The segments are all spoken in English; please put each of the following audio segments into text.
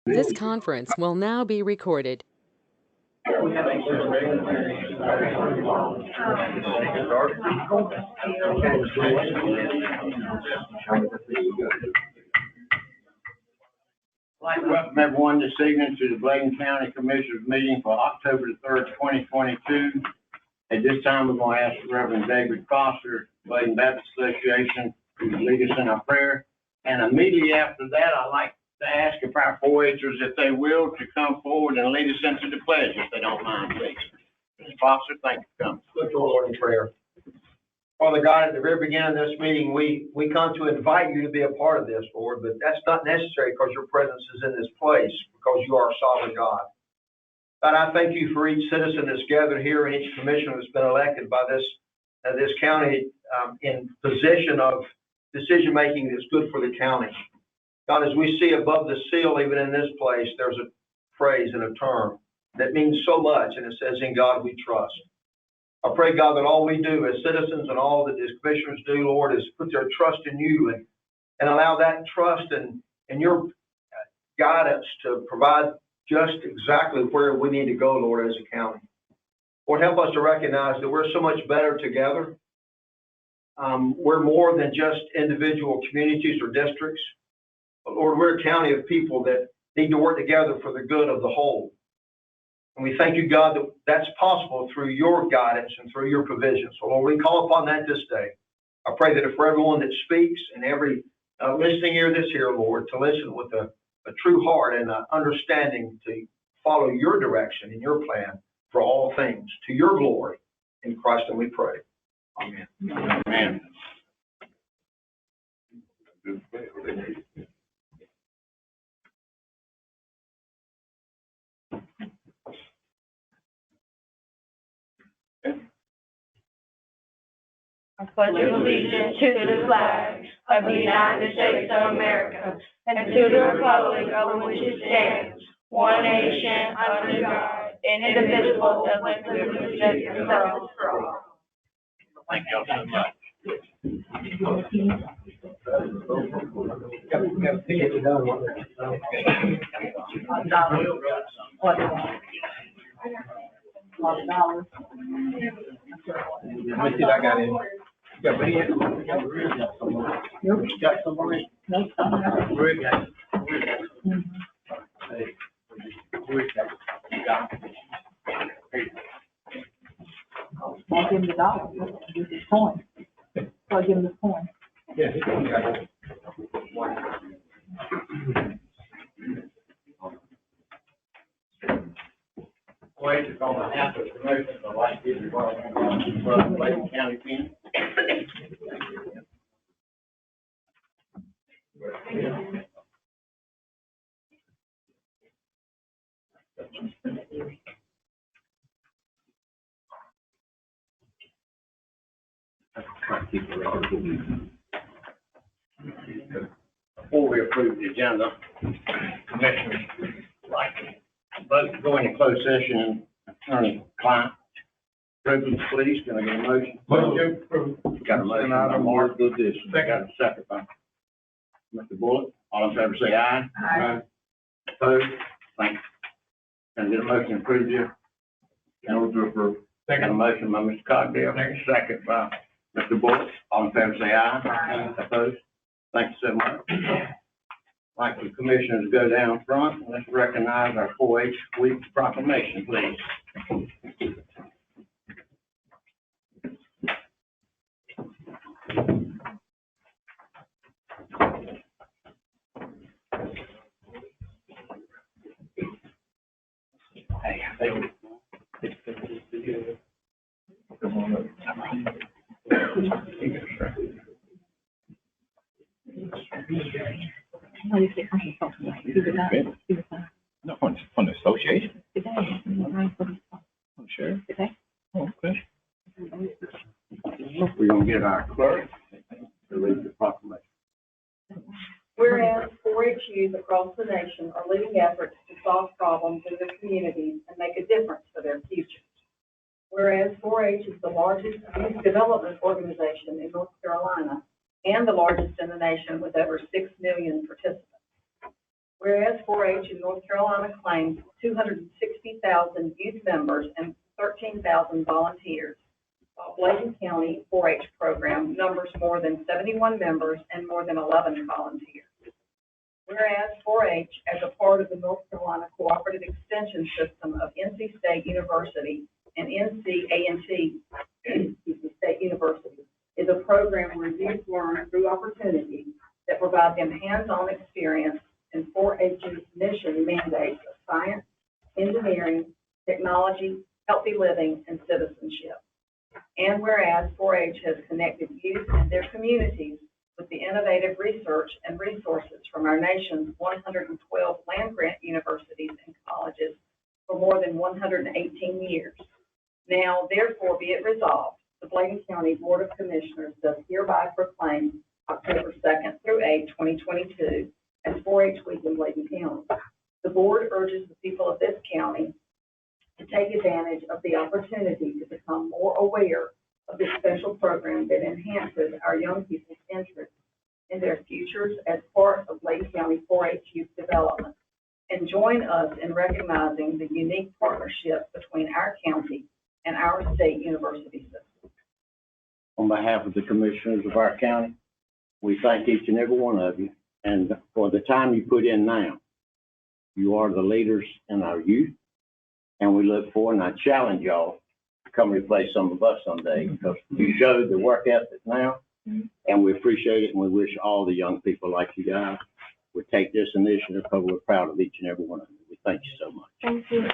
This conference will now be recorded. I'd like to welcome everyone this evening to the Bladen County Commissioners meeting for October the 3rd, 2022. At this time, we're going to ask Reverend David Foster, Bladen Baptist Association, to lead us in our prayer. And immediately after that, I'd like to ask if our 4-Hers, if they will, to come forward and lead us into the pledge, if they don't mind, please. Mr. Foster, thank you for coming. Let's go, Lord, in prayer. Father God, at the very beginning of this meeting, we come to invite you to be a part of this, Lord, but that's not necessary because your presence is in this place, because you are a sovereign God. God, I thank you for each citizen that's gathered here and each commissioner that's been elected by this county in position of decision-making that's good for the county. God, as we see above the seal, even in this place, there's a phrase and a term that means so much, and it says, "In God we trust." I pray, God, that all we do as citizens and all that these commissioners do, Lord, is put their trust in you and allow that trust and your guidance to provide just exactly where we need to go, Lord, as a county. Lord, help us to recognize that we're so much better together. We're more than just individual communities or districts. But Lord, we're a county of people that need to work together for the good of the whole. And we thank you, God, that that's possible through your guidance and through your provision. So, Lord, we call upon that this day. I pray that for everyone that speaks and every listening ear this here, Lord, to listen with a true heart and an understanding to follow your direction and your plan for all things to your glory. In Christ, and we pray. Amen. Amen. I pledge allegiance to the flag of the United States of America and to the republic over which it stands, one nation under God, indivisible, with liberty and justice for all. Thank y'all so much. Let me see if I got it. Yeah, but he had nope. Got somebody? Nope. Where got it? Hey, where got it? I'll give him the dollar, give his coin. So I'll give him the coin. Yeah, he got it. Wait to call the half of the promotion of like this regarding the Bladen County team. Before we approve the agenda, commissioners like to vote to go into closed session and attorney-client privilege, please. Can I get a motion? Got a motion by Mark. Got a second by Mr. Bullock. All in favor say aye. Aye. Opposed? Thanks. Can I get a motion to approve you? In order to approve. Got a motion by Mr. Cogdale, second by Mr. Bullock. All in favor say aye. Aye. Opposed? Thank you so much. I'd like the commissioners to go down front. Let's recognize our 4-H week proclamation, please. Hey, come on up. No, you say, I'm talking about it. He was fine. No, from the association. Today, I'm Sure. today. Oh, okay. We're gonna get our clerk to read the proclamation. Whereas 4-H youth across the nation are leading efforts to solve problems in their communities and make a difference for their futures. Whereas 4-H is the largest youth development organization in North Carolina and the largest in the nation with over 6 million participants. Whereas 4-H in North Carolina claims 260,000 youth members and 13,000 volunteers, while Bladen County 4-H program numbers more than 71 members and more than 11 volunteers. Whereas 4-H, as a part of the North Carolina Cooperative Extension System of NC State University and NC State University, is a program where youth learn through opportunities that provide them hands-on experience in 4-H's mission mandates of science, engineering, technology, healthy living, and citizenship. And whereas 4-H has connected youth and their communities with the innovative research and resources from our nation's 112 land-grant universities and colleges for more than 118 years. Now, therefore, be it resolved, the Bladen County Board of Commissioners does hereby proclaim October 2nd through 8th, 2022, as 4-H Week in Bladen County. The board urges the people of this county to take advantage of the opportunity to become more aware of this special program that enhances our young people's interest in their futures as part of Bladen County 4-H youth development, and join us in recognizing the unique partnership between our county and our state university system. On behalf of the commissioners of our county, we thank each and every one of you, and for the time you put in now. You are the leaders in our youth, and we look forward, and I challenge y'all to come replace some of us someday, because you showed the work ethic now, and we appreciate it, and we wish all the young people like you guys would take this initiative, because we're proud of each and every one of you. We thank you so much. Thank you.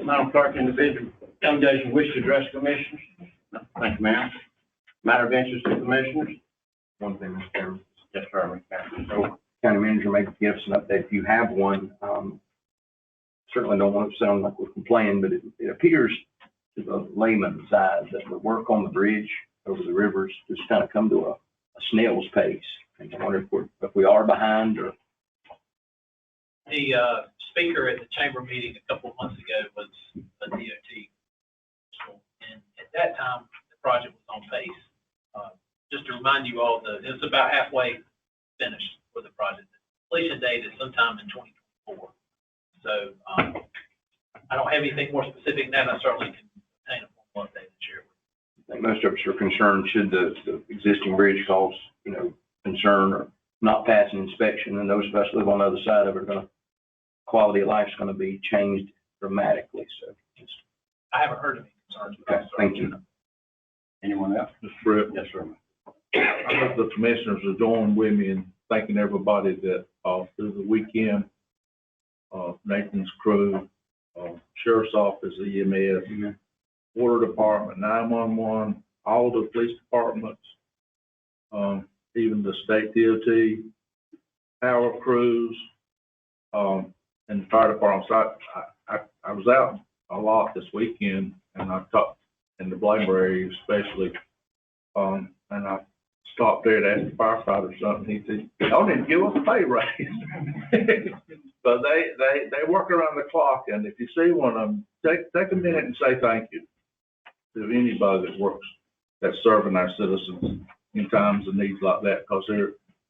Madam Clerk, individual delegation wish to address commissioners? No. Thank you, ma'am. Matter of interest to commissioners? One thing, Mr. Chairman. Yes, sir. So county manager may give us an update if you have one. Certainly don't want to sound like we're complaining, but it appears to the layman's eyes that the work on the bridge over the rivers just kind of come to a snail's pace. And I wonder if we are behind or. The speaker at the chamber meeting a couple of months ago was a DOT. And at that time, the project was on pace. Just to remind you all, it's about halfway finished for the project. The completion date is sometime in 2024. So I don't have anything more specific than that. I certainly can obtain a formal update and share with you. I think most of us are concerned, should the existing bridge cause, concern or not pass an inspection, and those of us live on the other side of it are quality of life is going to be changed dramatically. So I haven't heard of any concerns. Okay, thank you. Anyone else? Mr. Brett, Yes, sir. I hope the commissioners are joining with me in thanking everybody that, through the weekend, Nathan's crew, sheriff's office, EMS, water department, 911, all the police departments, even the state DOT, power crews, and the fire department. So I was out a lot this weekend, and I talked in the Bladen area especially, and I stopped there to ask the firefighter something. He said, "Y'all didn't give us a pay raise." But they work around the clock, and if you see one of them, take a minute and say thank you to anybody that works, that's serving our citizens in times of needs like that, because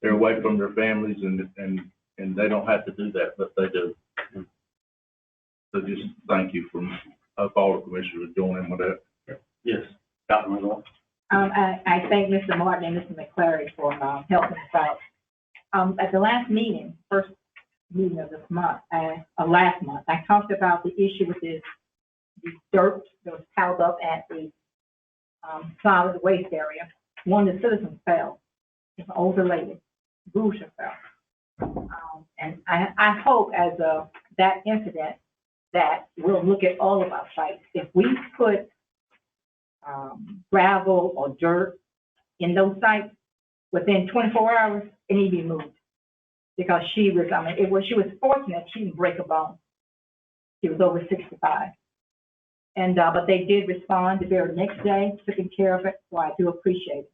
they're away from their families, and they don't have to do that, but they do. So just thank you from all the commissioners joining with that. Yes. Dr. McGraw. I thank Mr. Martin and Mr. McClary for helping us out. At the last meeting, first meeting of this month, last month, I talked about the issue with the dirt that was piled up at the solid waste area. One of the citizens fell. It's an older lady. Bruiser fell. And I hope as that incident that we'll look at all of our sites. If we put gravel or dirt in those sites, within 24 hours, it needs to be moved. Because she was fortunate she didn't break a bone. She was over 65. And, but they did respond the very next day, taking care of it, so I do appreciate it.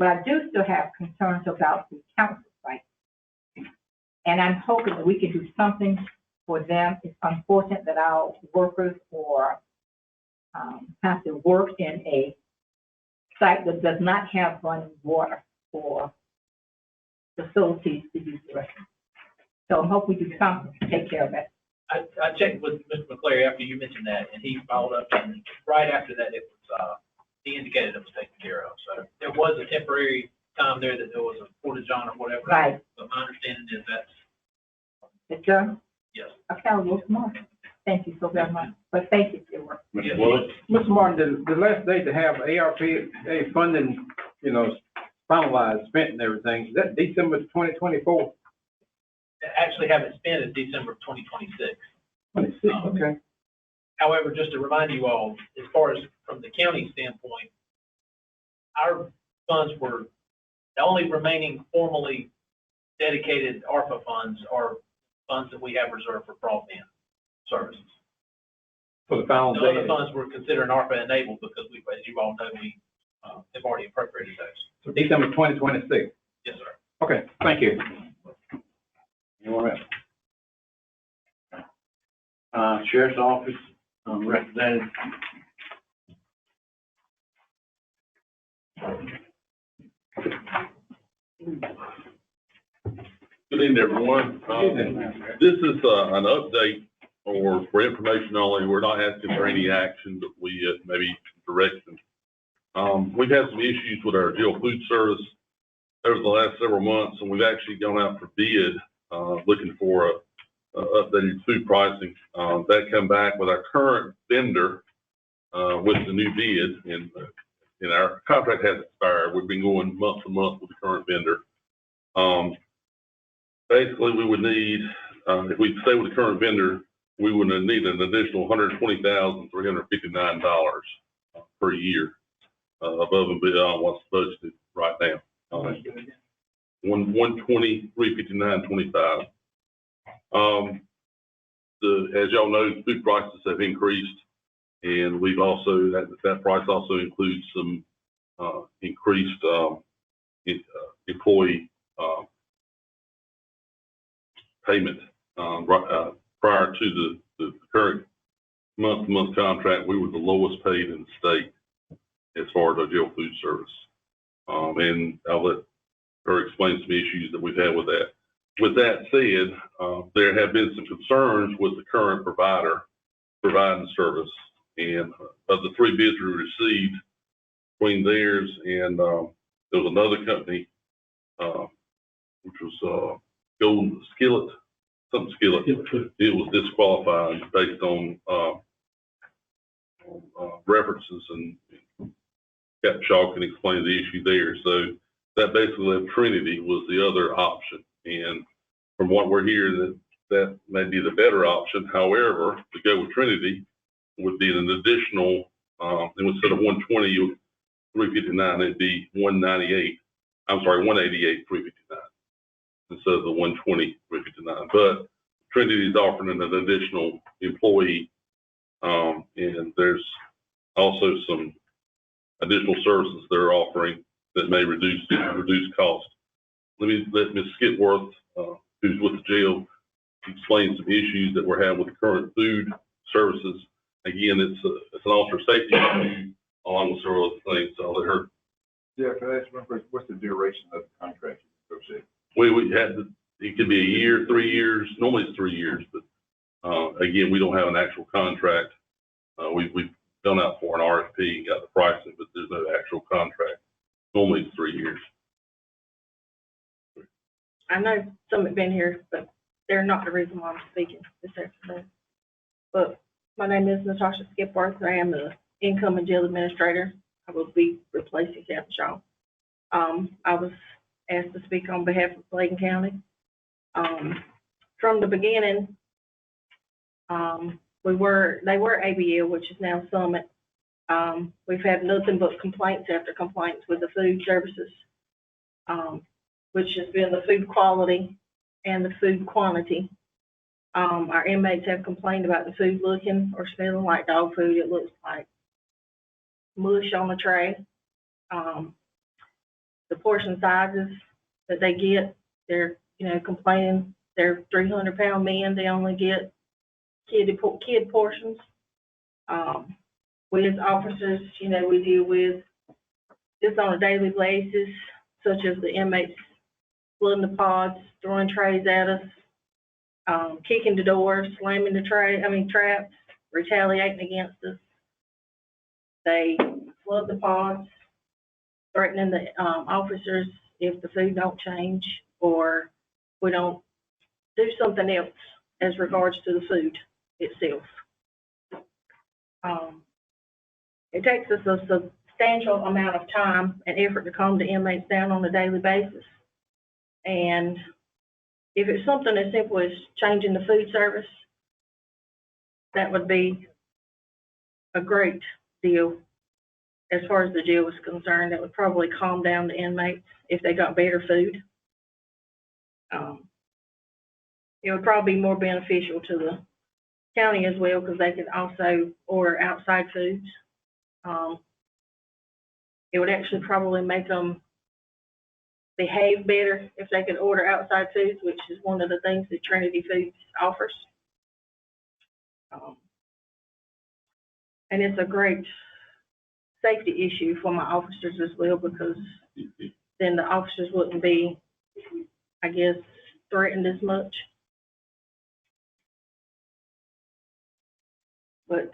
But I do still have concerns about the council site. And I'm hoping that we can do something for them. It's unfortunate that our workers have to work in a site that does not have running water for facilities to use the restroom. So I hope we do something to take care of that. I checked with Mr. McClary after you mentioned that, and he followed up, and right after that, it was, he indicated it was taken care of. So there was a temporary time there that there was a porta-john or whatever. Right. But my understanding is that's, Mr. Chairman? yes. Okay, I'll work tomorrow. Thank you so very much. But thank you for your work. Yes. Mr. Martin, the last day to have ARPA funding, finalized, spent and everything, is that December 2024? Actually haven't spent is December of 2026. 26, okay. However, just to remind you all, as far as from the county standpoint, our funds were, the only remaining formally dedicated ARPA funds are funds that we have reserved for broadband services. For the final The day. other funds were considered ARPA enabled because we, as you all know, we have already appropriated those. So December 2026. Yes, sir. Okay, thank you. Anyone else? Sheriff's Office, Representative. Good evening, everyone. This is an update or for information only. We're not asking for any action, but we maybe direction. We've had some issues with our jail food service over the last several months, and we've actually gone out for bid looking for updated food pricing. That come back with our current vendor with the new bid, and our contract has expired. We've been going month to month with the current vendor. Basically, we would need, if we stay with the current vendor, we would need an additional $120,359 per year above and beyond what's budgeted right now. $120,359.25. As y'all know, food prices have increased, and we've also that price also includes some increased employee payment. Prior to the current month-to-month contract, we were the lowest paid in the state as far as our jail food service. And I'll let her explain some issues that we've had with that. With that said, there have been some concerns with the current provider providing service. And of the three bids we received, between theirs and there was another company, which was Golden Skillet, something Skillet. It was disqualified based on references, and Captain Shaw can explain the issue there. So that basically left Trinity was the other option. And from what we're hearing, that may be the better option. However, to go with Trinity would be an additional, instead of 120, 359, it'd be 198. I'm sorry, 188, 359 instead of the 120, 359. But Trinity is offering an additional employee, and there's also some additional services they're offering that may reduce cost. Let Ms. Skipworth, who's with the jail, explain some issues that we're having with the current food services. Again, it's an officer safety issue along with several other things. So I'll let her. Yeah, can I ask one question? What's the duration of the contract? We had it could be a year, 3 years. Normally it's 3 years, but again, we don't have an actual contract. We've gone out for an RFP and got the pricing, but there's no actual contract. Normally it's 3 years. I know some have been here, but they're not the reason why I'm speaking this afternoon. But my name is Natasha Skipworth. I am the incoming jail administrator. I will be replacing Captain Shaw. I was asked to speak on behalf of Bladen County. From the beginning, they were ABL, which is now Summit. We've had nothing but complaints after complaints with the food services, which has been the food quality and the food quantity. Our inmates have complained about the food looking or smelling like dog food. It looks like mush on the tray. the portion sizes that they get. They're, complaining they're 300-pound men, they only get kid portions. We as officers, we deal with this on a daily basis, such as the inmates flooding the pods, throwing trays at us, kicking the doors, slamming the traps, retaliating against us. They flood the pods, threatening the officers if the food don't change or we don't do something else as regards to the food itself. It takes us a substantial amount of time and effort to calm the inmates down on a daily basis. And if it's something as simple as changing the food service, that would be a great deal as far as the jail is concerned. That would probably calm down the inmates if they got better food. It would probably be more beneficial to the county as well, because they could also order outside foods. It would actually probably make them behave better if they could order outside foods, which is one of the things that Trinity Foods offers. And it's a great safety issue for my officers as well, because then the officers wouldn't be, I guess, threatened as much. But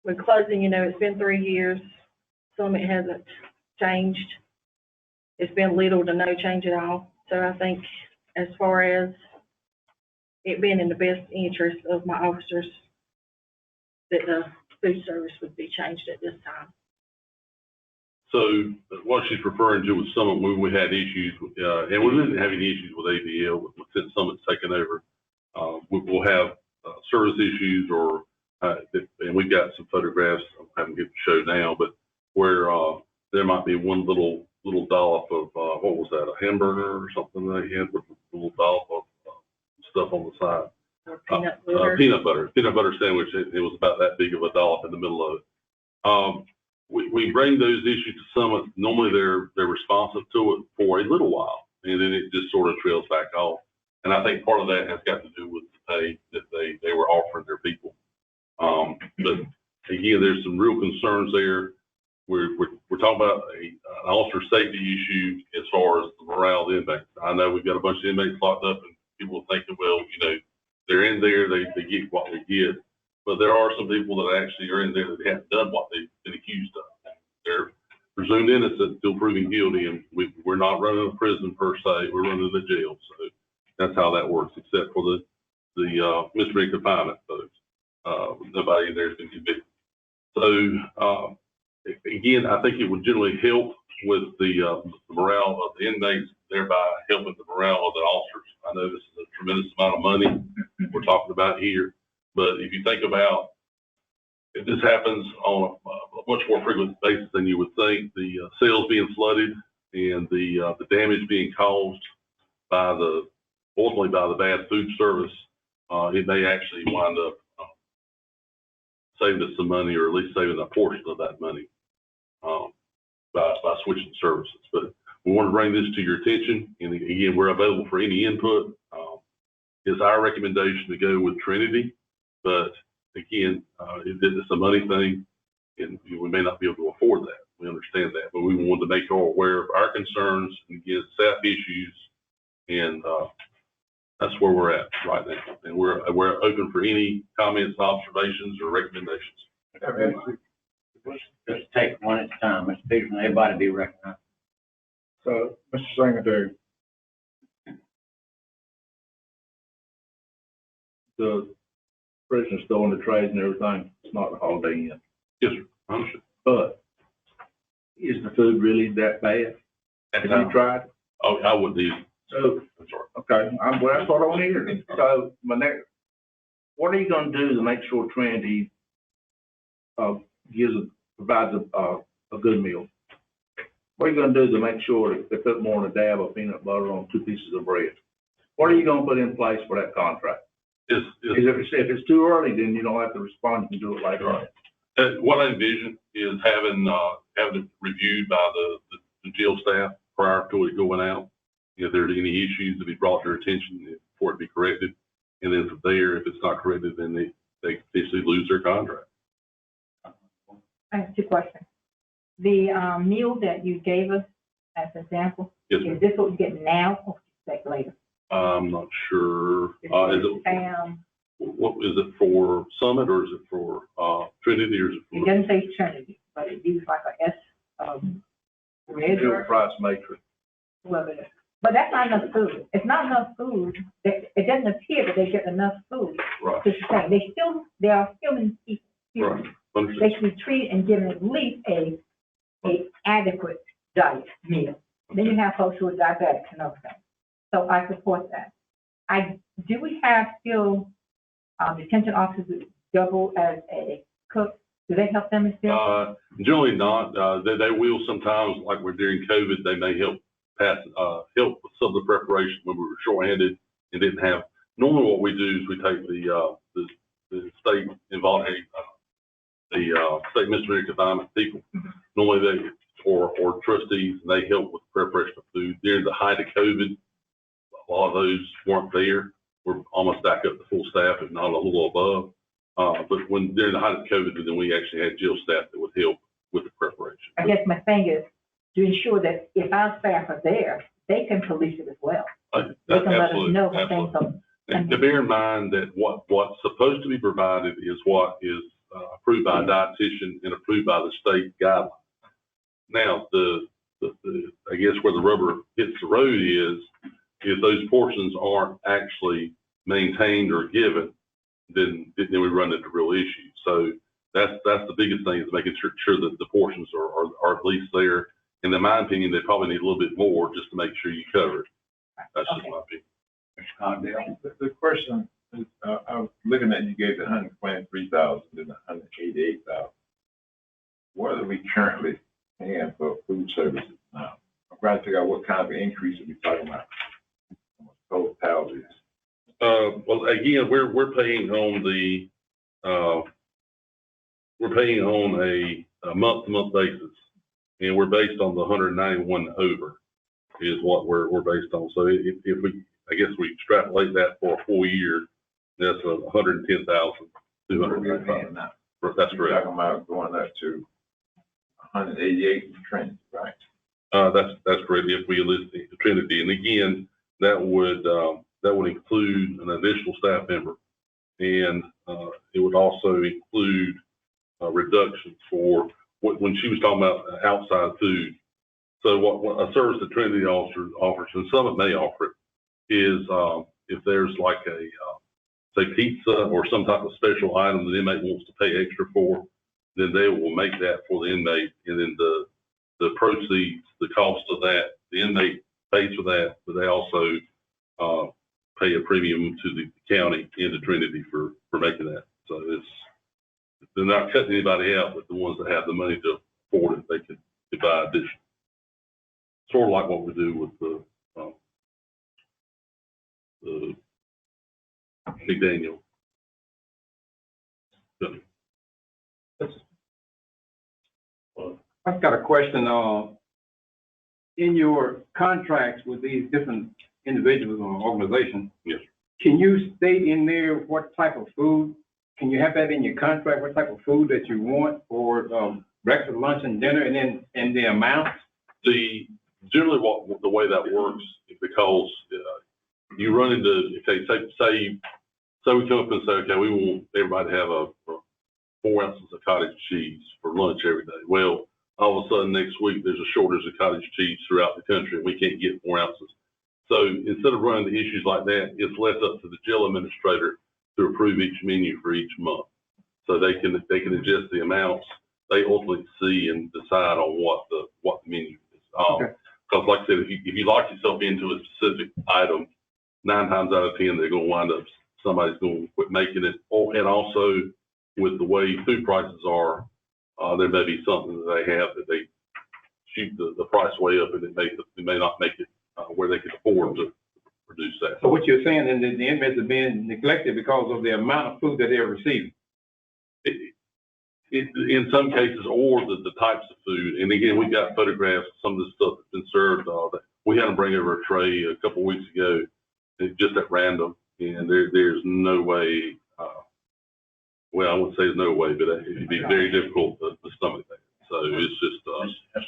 with closing, it's been 3 years. Some it hasn't changed. It's been little to no change at all. So I think as far as it being in the best interest of my officers, that the food service would be changed at this time. So what she's referring to was Summit when we had issues, and we didn't have any issues with ADL since Summit's taken over. We'll have service issues and we've got some photographs, I haven't get to show now, but where there might be one little dollop of, what was that, a hamburger or something they had with a little dollop of stuff on the side. Peanut butter sandwich. It was about that big of a dollop in the middle of it. We bring those issues to Summit. Normally they're responsive to it for a little while, and then it just sort of trails back off. And I think part of that has got to do with the pay that they were offering their people. But again, there's some real concerns there. We're talking about an officer safety issue as far as the morale of the inmates. I know we've got a bunch of inmates locked up, and people are thinking, well, they're in there, they get what they get. But there are some people that actually are in there that haven't done what they've been accused of. They're presumed innocent until proven guilty, and we're not running a prison per se. We're running a jail. So that's how that works, except for the misdemeanor confinement folks. Nobody in there has been convicted. So again, I think it would generally help with the morale of the inmates, thereby helping the morale of the officers. I know this is a tremendous amount of money we're talking about here, but if you think about if this happens on a much more frequent basis than you would think, the cells being flooded and the damage being caused ultimately by the bad food service, it may actually wind up saving us some money, or at least saving a portion of that money by switching services. But we want to bring this to your attention, and again, we're available for any input. It's our recommendation to go with Trinity, but again, it's a money thing, and we may not be able to afford that. We understand that, but we wanted to make you all aware of our concerns and again, staff issues, and that's where we're at right now. And we're open for any comments, observations, or recommendations. Just take one at a time. Mr. Peterson, everybody be recognized. So, Mr. Secretary, the prisoners throwing the trays and everything, it's not a holiday inn. Yes, sir. I understand. But is the food really that bad? Have you tried? Oh, I wouldn't either. So, I'm sorry. okay, well, that's what I want to hear. So, what are you going to do to make sure Trinity provides a good meal? What are you going to do to make sure that they put more than a dab of peanut butter on 2 pieces of bread? What are you going to put in place for that contract? If it's too early, then you don't have to respond. You can do it later on. What I envision is having it reviewed by the jail staff prior to it going out. If there's any issues to be brought to their attention for it to be corrected. And then from there, if it's not corrected, then they officially lose their contract. I have two questions. The meal that you gave us as an example, Yes, is ma'am. this what we get now or like later? I'm not sure. Is it, Sam, what is it for Summit or is it for Trinity or is it it for? doesn't say Trinity, but it uses like a S, red Fuel or price matrix. whoever it is. But that's not enough food. It's not enough food. It doesn't appear that they get enough food Right, to sustain. They are human people. right. They Understood. should be treated and given at least a adequate diet meal. Then you have folks who are diabetics and everything. So I support that. Do we have still, detention officers double as a cook? Do they help them as well? Generally not. They will sometimes, like we're during COVID, they may help help with some of the preparation when we were shorthanded and didn't have. Normally what we do is we take the state involved, the state misdemeanor confinement people. Normally they, or trustees, and they help with the preparation of food. During the height of COVID, a lot of those weren't there. We're almost back up to full staff, if not a little above. But when during the height of COVID, then we actually had jail staff that would help with the preparation. I guess my thing is to ensure that if our staff are there, they can police it as well. They can let us know when things are. And to bear in mind that what's supposed to be provided is what is approved by a dietitian and approved by the state guidelines. Now, I guess where the rubber hits the road is if those portions aren't actually maintained or given, then we run into real issues. So that's the biggest thing, is making sure that the portions are at least there. And in my opinion, they probably need a little bit more just to make sure you cover it. That's just my opinion. Mr. Condell, the question is, I was looking at, you gave the 123,000 and the 188,000. What are we currently paying for food services now? I'm trying to figure out what kind of increase are we talking about? Total is. Well, again, we're paying on a month-to-month basis, and we're based on the 191 over is what we're based on. So if we, I guess we extrapolate that for a full year, that's 110,295. Now. That's You're correct. talking about going up to 188 in Trinity, right? That's correct. If we list the Trinity, and again, that would include an additional staff member, and it would also include reductions for when she was talking about outside food. So what a service that Trinity offers, and Summit may offer it, is if there's like a say pizza or some type of special item the inmate wants to pay extra for, then they will make that for the inmate, and then the proceeds, the cost of that, the inmate pays for that, but they also pay a premium to the county and to Trinity for making that. So they're not cutting anybody out, but the ones that have the money to afford it, they can buy additional. Sort of like what we do with the McDaniel. I've got a question. In your contracts with these different individuals or organizations, Yes. can you state in there what type of food? Can you have that in your contract? What type of food that you want for breakfast, lunch, and dinner, and the amount? Generally the way that works is because you run into, okay, say we come up and say, okay, we want everybody to have 4 ounces of cottage cheese for lunch every day. Well, all of a sudden next week there's a shortage of cottage cheese throughout the country and we can't get 4 ounces. So instead of running into issues like that, it's left up to the jail administrator to approve each menu for each month. So they can adjust the amounts they ultimately see and decide on what the menu is. Okay. Because like I said, if you lock yourself into a specific item, 9 times out of 10, they're going to wind up, somebody's going to quit making it. And also with the way food prices are, there may be something that they have that they shoot the price way up and it may not make it where they can afford to produce that. So what you're saying is that the inmates are being neglected because of the amount of food that they're receiving? in some cases, or the types of food. And again, we got photographs of some of the stuff that's been served. We had them bring over a tray a couple of weeks ago, just at random. And there's no way, well, I wouldn't say there's no way, but it'd be very difficult to stomach that. So it's just,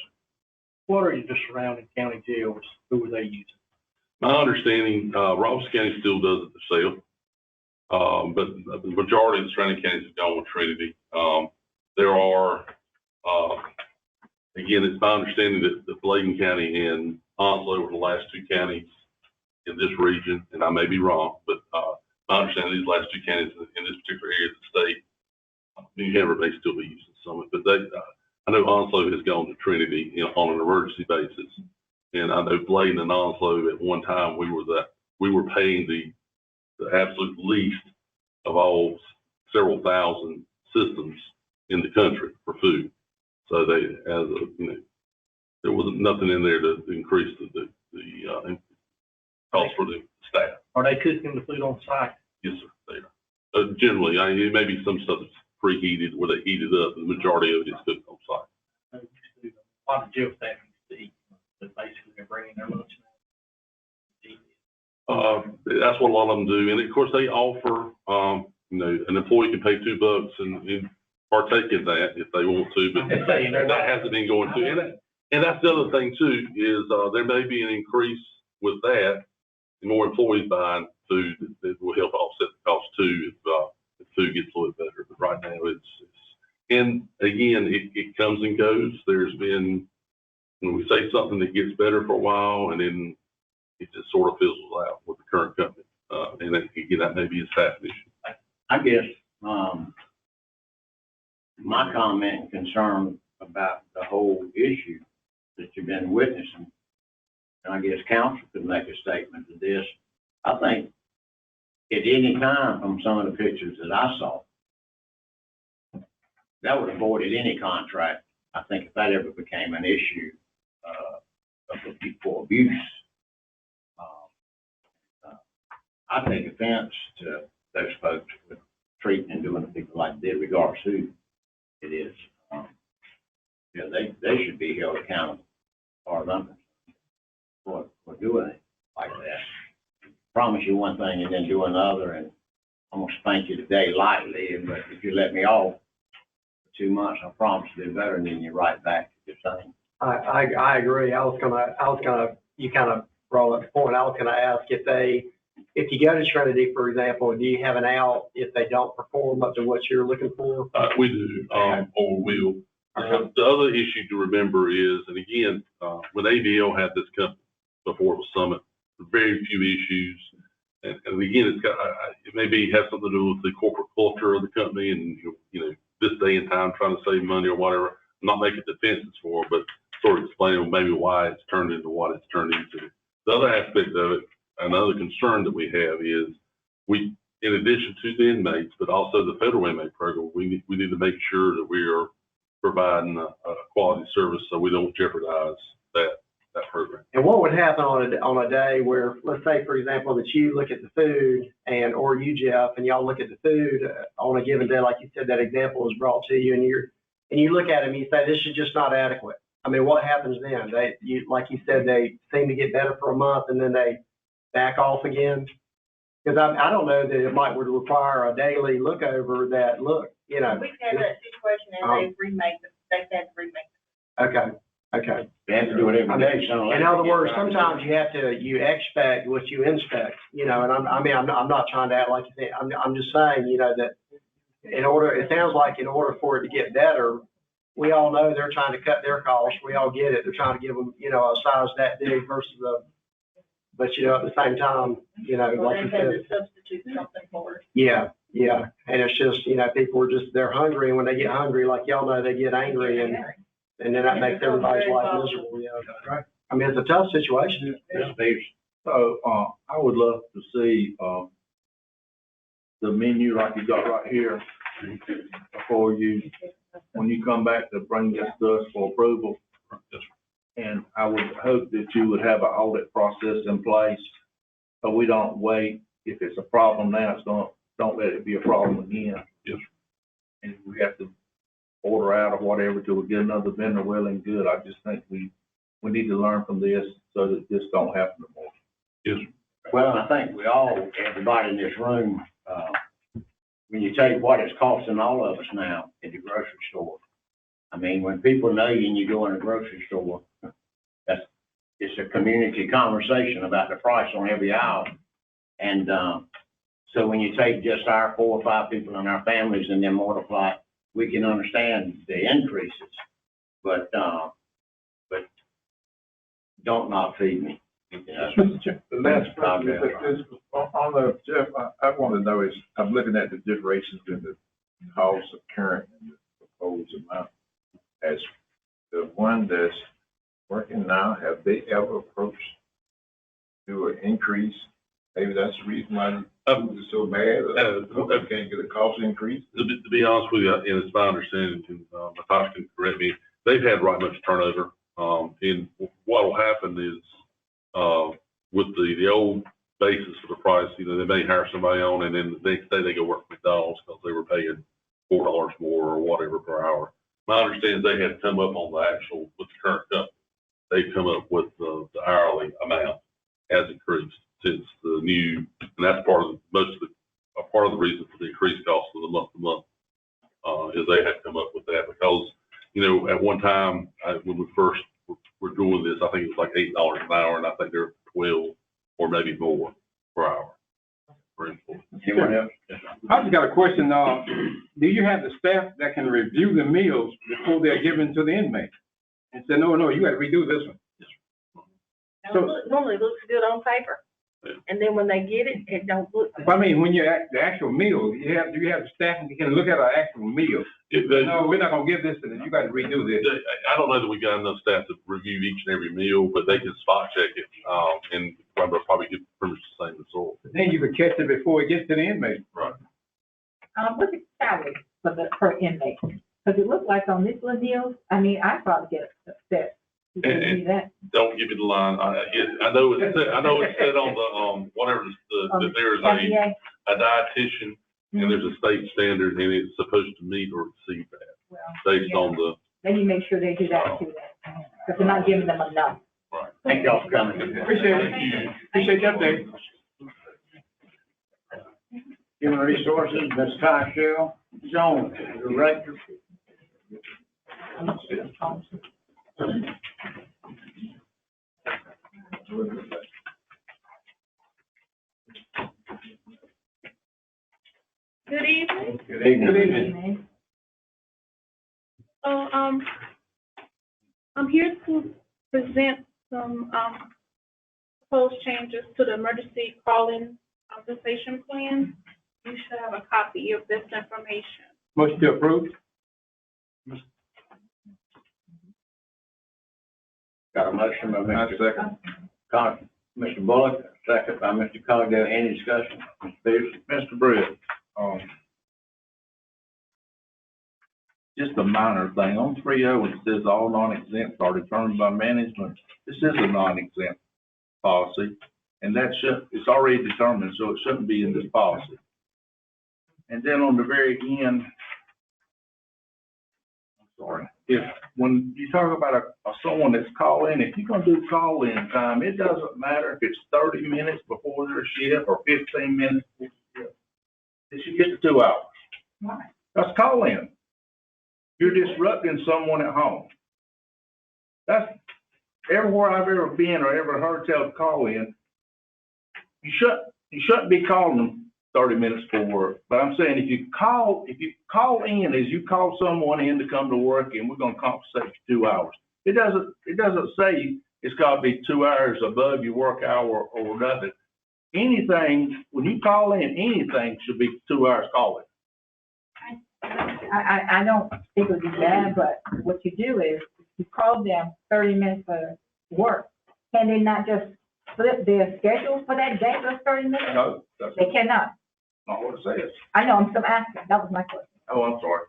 What are the surrounding county jails? Who are they using? my understanding, Robertson County still does it themselves. But the majority of the surrounding counties have gone with Trinity. There are, again, it's my understanding that Bladen County and Onslow were the last two counties in this region, and I may be wrong, but my understanding these last two counties in this particular area of the state, New Hampshire may still be using some of it, but I know Onslow has gone to Trinity, on an emergency basis, and I know Bladen and Onslow at one time we were paying the absolute least of all several thousand systems in the country for food. So there wasn't nothing in there to increase the cost for the staff. Are they cooking the food on site? Yes, sir, they are. Generally, it may be some stuff that's preheated where they heat it up, the majority of it is cooked on site. A lot of jail staff used to eat, but basically they're bringing their lunch now. That's what a lot of them do. And of course they offer, an employee can pay $2 and partake in that if they want to, but that hasn't been going to. And that's the other thing too, is, there may be an increase with that, and more employees buying food that will help offset the cost too, if food gets a little bit better. But right now and again, it comes and goes. There's been, when we say something that gets better for a while and then it just sort of fizzles out with the current company. And again, that may be a staff issue. I guess, my comment and concern about the whole issue that you've been witnessing, and I guess council could make a statement to this. I think at any time from some of the pictures that I saw, that would have avoided any contract. I think if that ever became an issue, for abuse, I take offense to those folks with treating and doing to people like they did, regardless who it is. They should be held accountable for them for doing it like that. Promise you one thing and then do another, and I'm gonna spank you today lightly, but if you let me off for 2 months, I promise to do better, and then you're right back to the same. I agree. You kind of brought up the point. I was gonna ask if you go to Trinity, for example, do you have an out if they don't perform up to what you're looking for? We do, or will. The other issue to remember is, and again, when ABL had this company before it was Summit, very few issues. And again, it maybe has something to do with the corporate culture of the company and, this day and time trying to save money or whatever. I'm not making defenses for it, but sort of explaining maybe why it's turned into what it's turned into. The other aspect of it, another concern that we have is in addition to the inmates, but also the federal inmate program, we need to make sure that we are providing a quality service so we don't jeopardize that program. And what would happen on a day where, let's say, for example, that you look at the food or you, Jeff, and y'all look at the food on a given day, like you said, that example was brought to you, and you look at it and you say, this is just not adequate. I mean, what happens then? Like you said, they seem to get better for a month and then they back off again. Because I don't know that it might would require a daily look over that look, We've had that situation and they've had to remake it. Okay. They have to do it every day. In other words, sometimes you expect what you inspect, and I'm not trying to act like you think, I'm just saying, that it sounds like in order for it to get better, we all know they're trying to cut their costs. We all get it. They're trying to give them, a size that big versus but at the same time, like you said. To substitute something for it. Yeah. And it's just, people are they're hungry, and when they get hungry, like y'all know, they get angry, and then that makes everybody's life miserable. Right. I mean, it's a tough situation. So, I would love to see, the menu like you got right here before when you come back to bring this to us for approval. And I would hope that you would have an audit process in place so we don't wait. If it's a problem now, don't let it be a problem again. Yes. And we have to order out or whatever till we get another vendor well and good. I just think we need to learn from this so that this don't happen no more. Yes, Well, and I think we all, everybody in this room, when you take what it's costing all of us now at the grocery store, I mean, when people know you and you go in a grocery store, it's a community conversation about the price on every aisle. And, so when you take just our 4 or 5 people and our families and then multiply, we can understand the increases. But don't not feed me. Mr. Chair, the last question is, on the, Jeff, I want to know is, I'm looking at the differentials in the cost of current and the proposed amount. As the one that's working now, have they ever approached to an increase? Maybe that's the reason why it's so bad, or they can't get a cost increase? to be honest with you, and it's my understanding, and Natasha can correct me, they've had right much turnover. And what will happen is, with the old basis for the price, you know, they may hire somebody on, and then the next day they go work at McDonald's because they were paying $4 more or whatever per hour. My understanding is they had come up on the actual, with the current company, they come up with the hourly amount has increased since the new, and that's part of the reason for the increased cost of the month to month, is they had come up with that because, you know, at one time, when we first were doing this, I think it was like $8 an hour, and I think they're 12 or maybe more per hour. Anyone else? I just got a question, do you have the staff that can review the meals before they're given to the inmate? And say, no, you gotta redo this one. Normally it looks good on paper, and then when they get it, it don't look good. I mean, when you're at the actual meal, do you have the staff that can look at an actual meal? No, we're not gonna give this to them, you gotta redo this. I don't know that we got enough staff to review each and every meal, but they can spot check it, and probably get pretty much the same result. Then you could catch it before it gets to the inmate. Right. What's the salary for per inmate? Because it looks like on this little deal, I mean, I probably get upset. You can see that. Don't give me the line. I know it's said on the, whatever, that there's FDA? a dietitian and there's a state standard and it's supposed to meet or exceed that Well, based yeah. on the, Then you make sure they do that too, because they're not giving them enough. right. Thank y'all for coming. Appreciate it. Appreciate the update. Human Resources, Ms. Tyshell Jones, Director. Good evening. Good evening. Good evening. So, I'm here to present some, proposed changes to the emergency call-in compensation plan. You should have a copy of this information. Motion to approve? Got a motion by Mr. Second. Mr. Bullock, second by Mr. Cogdell. Any discussion? Mr. Peterson? Mr. Britt, just a minor thing, on 3.0, it says all non-exempt are determined by management. This is a non-exempt policy, and it's already determined, so it shouldn't be in this policy. And then on the very end, I'm sorry, when you talk about someone that's call-in, if you're gonna do call-in time, it doesn't matter if it's 30 minutes before their shift or 15 minutes before their shift. It should get to 2 hours. Right. That's call-in. You're disrupting someone at home. That's everywhere I've ever been or ever heard tell call-in. You shouldn't be calling them 30 minutes before work. But I'm saying if you call in as you call someone in to come to work and we're gonna compensate you 2 hours. It doesn't say it's gotta be 2 hours above your work hour or nothing. Anything, when you call in, anything should be 2 hours calling. I don't think it would be bad, but what you do is you call them 30 minutes for work. Can they not just flip their schedule for that day, those 30 minutes? No, that's They cannot. not what it says. I know, I'm still asking. That was my question. Oh, I'm sorry.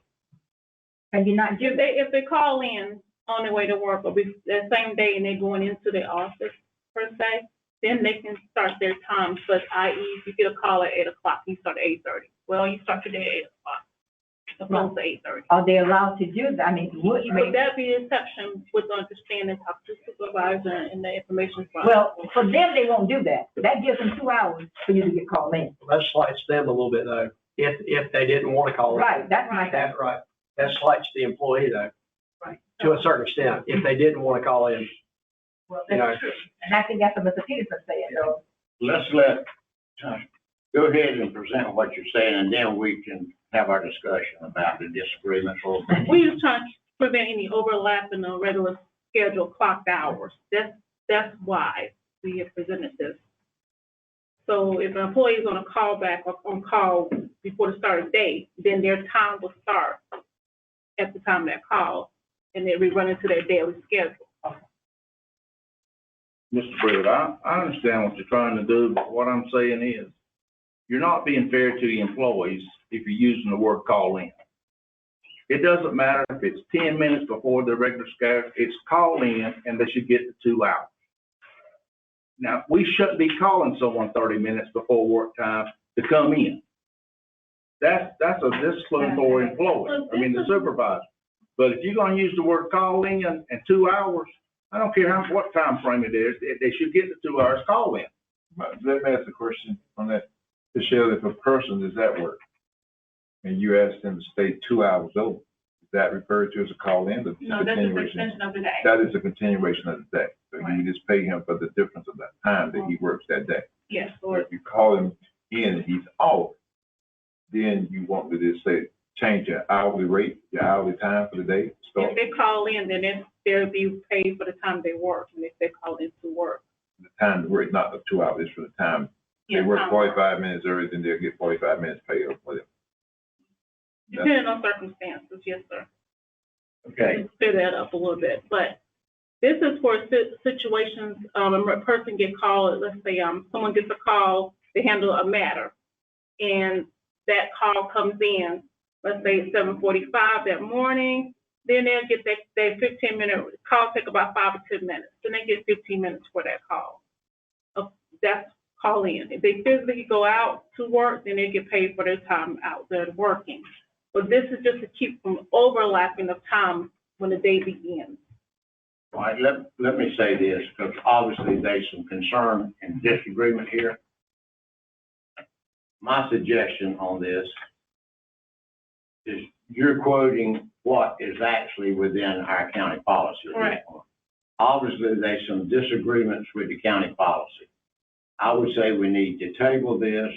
Can you not do If they call in on their way to work or the same day and they're going into the office per se, then they can start their times. But i.e., if you get a call at 8 o'clock, you start at 8:30. Well, you start your day at 8 o'clock. opposed to 8:30. Are they allowed to do that? I mean, Would that be an exception with understanding, talk to supervisor and the information from? well, for them, they won't do that. That gives them 2 hours for you to get called in. That slights them a little bit though, if they didn't want to call. Right, that's my thing. That's right. That slights the employee though, Right. to a certain extent, if they didn't want to call in. Well, You know. that's true. And I think that's what Mr. Peterson said, so. Let's go ahead and present what you're saying, and then we can have our discussion about the disagreements. We just trying to prevent any overlap in the regular scheduled clocked hours. That's why we have presented this. So if an employee is on a call back or on call before the start of day, then their time will start at the time of that call, and they'll be running to their daily schedule. Mr. Pruitt, I understand what you're trying to do, but what I'm saying is, you're not being fair to the employees if you're using the word call in. It doesn't matter if it's 10 minutes before the regular schedule, it's call in and they should get the 2 hours. Now, we shouldn't be calling someone 30 minutes before work time to come in. That's a discipline for employees, the supervisor. But if you're gonna use the word call in and 2 hours, I don't care what time frame it is, they should get the 2 hours call in. Let me ask a question on that. Michelle, if a person is at work and you ask them to stay 2 hours over, is that referred to as a call in? No, that's an extension of the day. That is a continuation of the day. So you just pay him for the difference of that time that he works that day. Yes, Or or if you call him in and he's off, then you want to just say, change your hourly rate, your hourly time for the day. So if they call in, then they'll be paid for the time they work, and if they call in to work. the time to work, not the 2 hours, it's for the time. They Yeah, work time 45 minutes early, then they'll get 45 minutes paid or whatever. Depending on circumstances, yes, sir. Okay, Just clear that up a little bit, but this is for situations, a person get called, let's say, someone gets a call, they handle a matter, and that call comes in, let's say it's 7:45 that morning, then they'll get their 15-minute call, take about 5 or 10 minutes, then they get 15 minutes for that call. That's call in. If they physically go out to work, then they get paid for their time out there working. But this is just to keep from overlapping of time when the day begins. all right, let me say this, because obviously there's some concern and disagreement here. My suggestion on this is you're quoting what is actually within our county policy at this Right. point. Obviously, there's some disagreements with the county policy. I would say we need to table this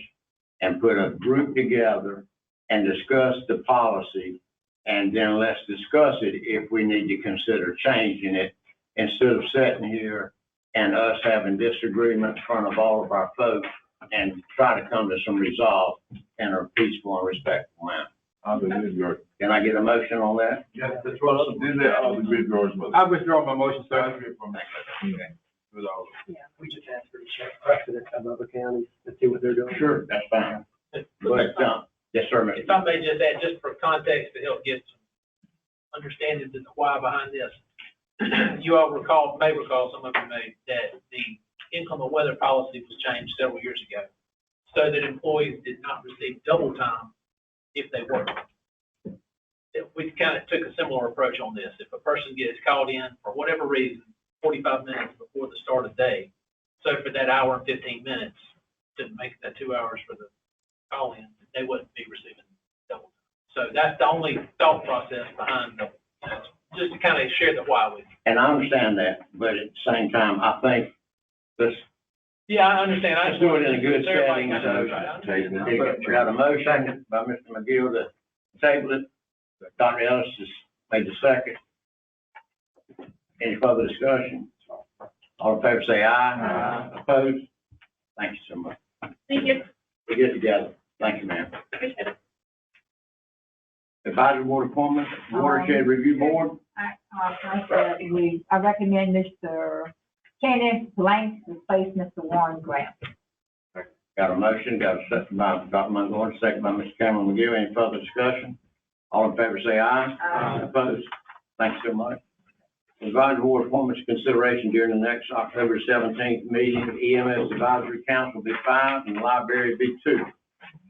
and put a group together and discuss the policy, and then let's discuss it if we need to consider changing it, instead of sitting here and us having disagreement in front of all of our folks and try to come to some resolve in a peaceful and respectful manner. Can I get a motion on that? Yes, that's what I'm doing. I withdraw my motion, sir. We just ask for the check precedent of other counties to see what they're doing. Sure, that's fine. But, yes, sir, Mr. If I may just add, just for context to help get some understanding of the why behind this. You all may recall, some of you may, that the inclement weather policy was changed several years ago so that employees did not receive double time if they worked. We kind of took a similar approach on this. If a person gets called in for whatever reason, 45 minutes before the start of the day, so for that hour and 15 minutes to make that 2 hours for the call in, they wouldn't be receiving double time. So that's the only thought process behind the, just to kind of share the why with you. And I understand that, but at the same time, I think let's I understand. let's do it in a good setting. We got a motion by Mr. McGill to table it. Dr. Ellis has made the second. Any further discussion? All in favor say aye. Aye. Opposed? Thank you so much. Thank you. We get together. Thank you, ma'am. Appreciate it. Advisory Board appointment, Watershed Review Board. I recommend Mr. Kenneth Blank replace Mr. Warren Graham. Got a motion, got a second by Dr. Montgomery, second by Mr. Cameron McGill. Any further discussion? All in favor say aye. Aye. Opposed? Thanks so much. Advisory Board appointments consideration during the next October 17th meeting. EMS Advisory Council will be 5 and the library will be 2.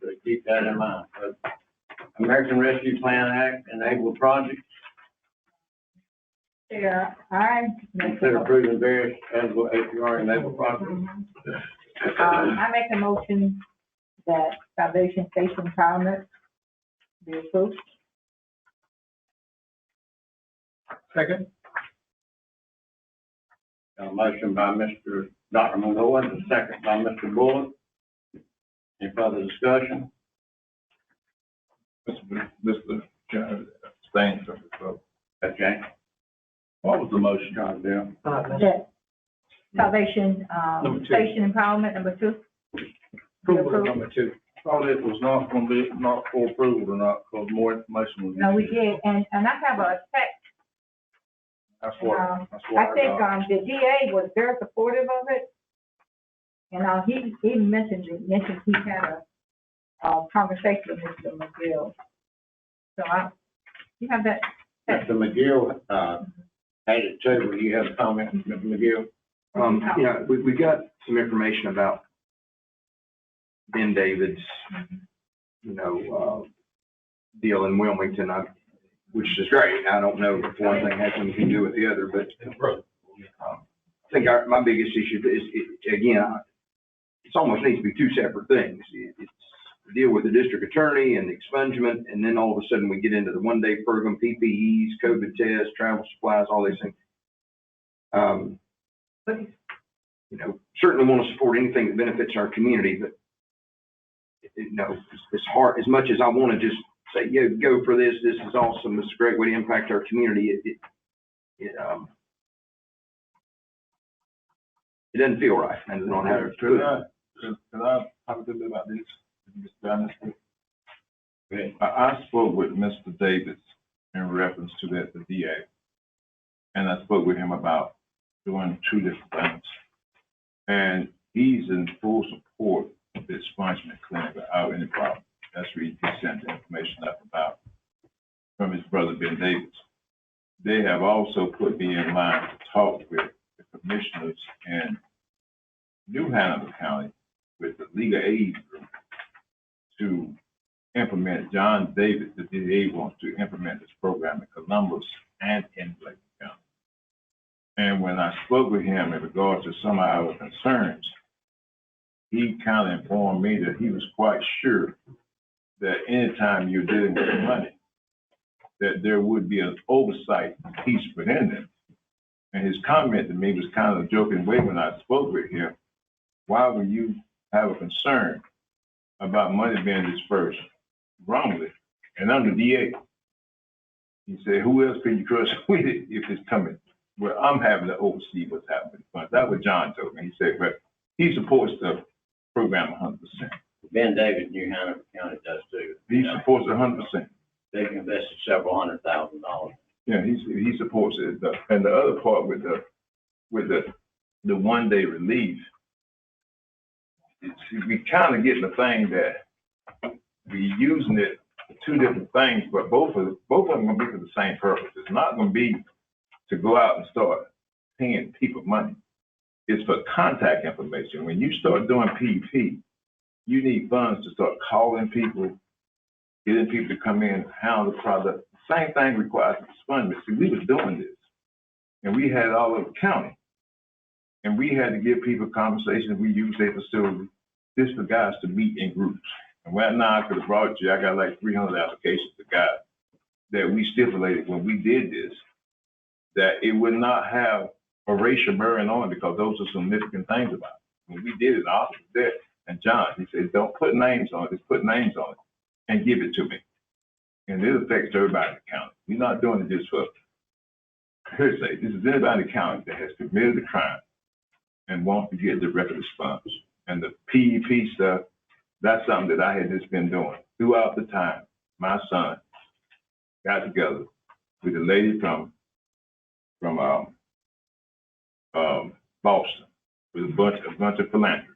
So keep that in mind. American Rescue Plan Act Enable Project. Chair, I make Consider a, approving various eligible APR Enable projects. I make a motion that Salvation Station Empowerment be approved. Second? Got a motion by Mr. Dr. Monroe, and a second by Mr. Bullock. Any further discussion? Mr. Chairman, abstain from the vote. Okay. What was the motion? John Bell. That Salvation, Number two. Station Empowerment, number 2. Approval of number 2. Thought it was not gonna be, not for approval or not, because more information was. No, we did, and I have a text. That's what I I think, got. the DA was very supportive of it. And, he mentioned he had a conversation with Mr. McGill. So you have that, Mr. McGill, had it too. Do you have a comment, Mr. McGill? Yeah, we got some information about Ben David's, deal in Wilmington, which is great. I don't know if one thing has anything to do with the other, but I think my biggest issue is, again, it almost needs to be two separate things. It's the deal with the district attorney and the expungement, and then all of a sudden we get into the one-day program, PPEs, COVID tests, travel supplies, all these things. Certainly want to support anything that benefits our community, but it's hard. As much as I want to just say, yeah, go for this. This is awesome. This is a great way to impact our community. It doesn't feel right. And I don't have to do it. Can I talk a little bit about this? Mr. Anderson? I spoke with Mr. Davis in reference to that, the DA. And I spoke with him about doing two different things. And he's in full support of the expungement clinic without any problem. That's where he sent the information up about from his brother Ben Davis. They have also put me in line to talk with the commissioners in New Hanover County with the legal aid group to implement. John Davis, the DA, wants to implement this program in Columbus and in Bladen County. And when I spoke with him in regards to some of our concerns, he kind of informed me that he was quite sure that anytime you're dealing with money, that there would be an oversight piece within it. And his comment to me was kind of a joking way when I spoke with him. Why would you have a concern about money being dispersed wrongly? And I'm the DA. He said, who else can you trust with it if it's coming? Well, I'm having to oversee what's happening with the funds. That's what John told me. He said, but he supports the program 100%. Ben David, New Hanover County does too. He supports it 100%. They've invested several $100,000. Yeah, he supports it. And the other part with the one-day relief, we kind of getting the thing that we're using it for two different things, but both of them going to be for the same purpose. It's not going to be to go out and start paying people money. It's for contact information. When you start doing PEP, you need funds to start calling people, getting people to come in, handle the product. The same thing requires expungement. See, we was doing this, and we had it all over the county. And we had to give people conversations. We used their facility just for guys to meet in groups. And right now, I could have brought you, I got like 300 applications to guys that we stipulated when we did this, that it would not have a racial bearing on it because those are significant things about it. When we did it, I was there. And John, he said, don't put names on it, just put names on it and give it to me. And it affects everybody in the county. We're not doing it just for hearsay. This is anybody in the county that has committed a crime and wants to get the record response. And the PEP stuff, that's something that I had just been doing throughout the time. My son got together with a lady from Boston with a bunch of philanthropists.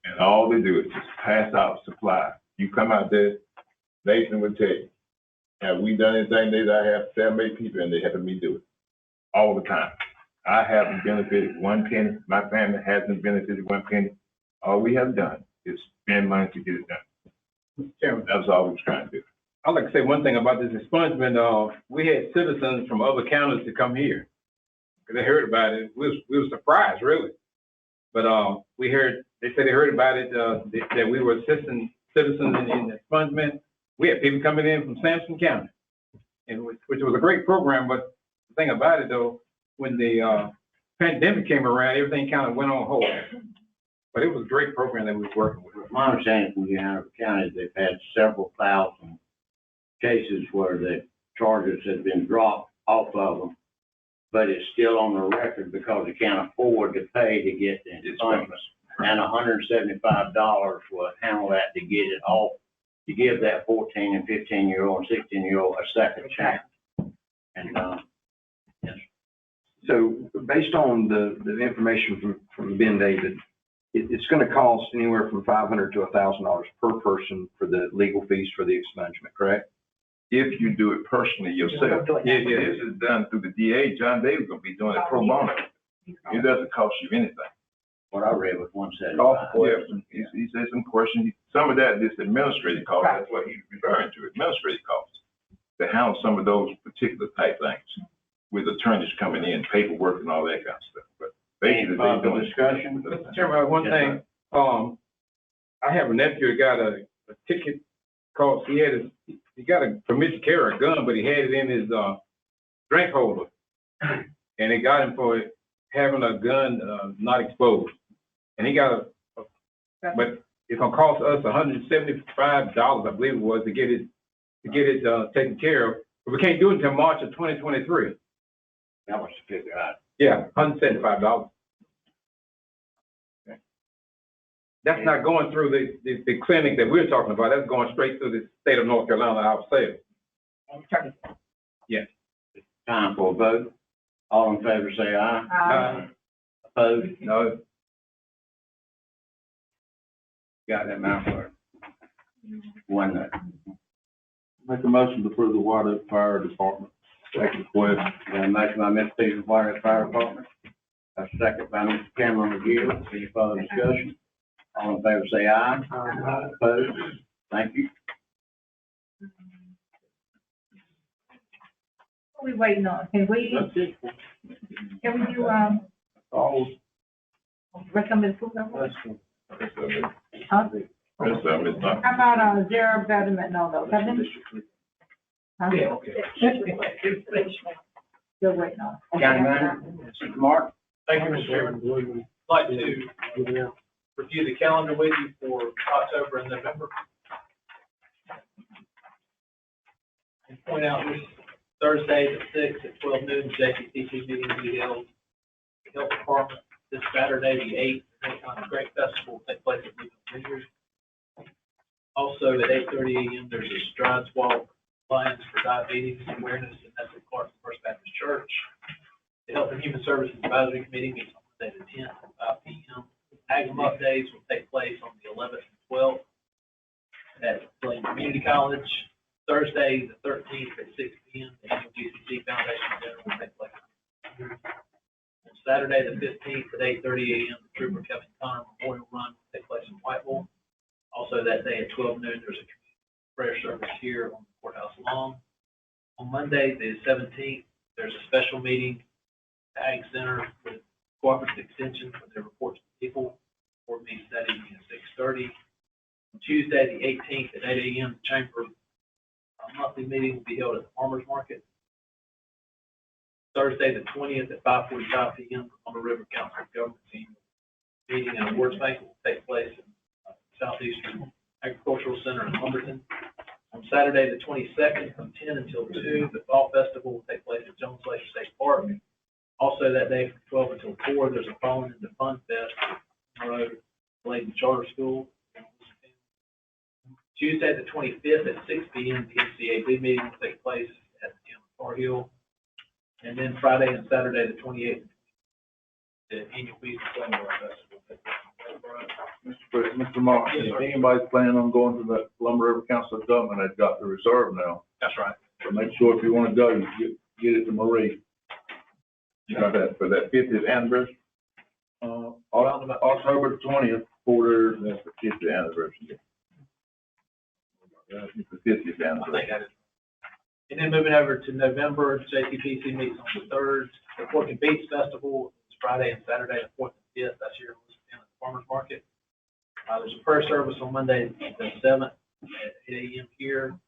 And all they do is just pass out supply. You come out there, Nathan would tell you, have we done anything that I have 7, 8 people and they helping me do it all the time. I haven't benefited one penny. My family hasn't benefited one penny. All we have done is spend money to get it done. That was all we was trying to do. I'd like to say one thing about this expungement. We had citizens from other counties to come here. Because they heard about it. We were surprised, really. But, they said they heard about it, that we were assisting citizens in the expungement. We had people coming in from Sampson County, and which was a great program. But the thing about it, though, when the pandemic came around, everything kind of went on hold. But it was a great program that we were working with. My understanding from Hanover County, they've had several thousand cases where the charges have been dropped off of them, but it's still on the record because they can't afford to pay to get the expungement. And $175 will handle that to get it off, to give that 14 and 15-year-old and 16-year-old a second chance. And, yes. So based on the information from Ben David, it's going to cost anywhere from $500 to $1,000 per person for the legal fees for the expungement, correct? If you do it personally yourself. Yeah, this is done through the DA. John Davis gonna be doing it pro bono. It doesn't cost you anything. What I read was 175. Yeah, he said some questions. Some of that, this administrative cost, that's what he's referring to, administrative costs. To handle some of those particular type things with attorneys coming in, paperwork and all that kind of stuff. But basically, they're doing discussion. Mr. Chairman, one thing, I have a nephew that got a ticket called, he got a permission to carry a gun, but he had it in his, drink holder. And it got him for having a gun, not exposed. And he got but it's gonna cost us $175, I believe it was, to get it taken care of. But we can't do it until March of 2023. That was the figure out. Yeah, $175. Okay. That's not going through the clinic that we're talking about. That's going straight through the state of North Carolina ourselves. Yes. Time for a vote. All in favor, say aye. Opposed? No. Got that, Madam Clerk? One no. Make a motion to approve the water fire department. Second request. Got a motion by Mr. Peterson, Water Fire Department. A second by Mr. Cameron McGill. Any further discussion? All in favor, say aye. Opposed? Thank you. What are we waiting on? Can we do, All, recommend school number? rest of it, Huh? rest of it, not. How about, zero betterment, no, those, have been? Huh? Yeah, okay. Still waiting on. County Manager, Mr. Mark. Thank you, Mr. Chairman. I'd like to review the calendar with you for October and November. And point out this Thursday at 6 at 12 noon, JCTC meeting will be held. The Health Department this Saturday, the 8th, the Great Festival will take place at Vineyard. Also at 8:30 a.m., there's a Strides Walk Alliance for Diabetes Awareness, and that's at Clarkson First Baptist Church. The Health and Human Services Advisory Committee meets on Monday the 10th at 5 p.m. Agam Up Days will take place on the 11th and 12th at Bladen Community College. Thursday, the 13th at 6 p.m., the annual GCC Foundation Dinner will take place. On Saturday, the 15th at 8:30 a.m., the Trooper Kevin Connor Memorial Run will take place in Whiteville. Also that day at 12 noon, there's a community prayer service here on the courthouse lawn. On Monday, the 17th, there's a special meeting at Ag Center with Cooperative Extension for their reports to people. Board meeting that evening at 6:30. On Tuesday, the 18th at 8 a.m., the Chamber monthly meeting will be held at the Farmers Market. Thursday, the 20th at 5:45 p.m. on the River Council of Governments meeting and awards banquet will take place in Southeastern Agricultural Center in Lumberton. On Saturday, the 22nd, from 10 until 2, the Fall Festival will take place at Jones Lake State Park. Also that day, from 12 until 4, there's a Fallen into Fun Fest at Road Bladen Charter School. Tuesday, the 25th at 6 p.m., the NCAB meeting will take place at the Town of Tar Heel. And then Friday and Saturday, the 28th, the annual Beach Festival will take place. Mr. Mark, if anybody's planning on going to the Lumber River Council of Government, they've got the reserve now. That's right. So make sure if you want to go, you get it to Marie. You know that, for that 50th anniversary. October 20th, for that's the 50th anniversary. Mr. Fifty down I there. think that is. And then moving over to November, JCPC meets on the 3rd. The Pork and Beach Festival is Friday and Saturday, the 4th and 5th. That's here in the farmer's market. There's a prayer service on Monday, the 7th at 8 a.m. here.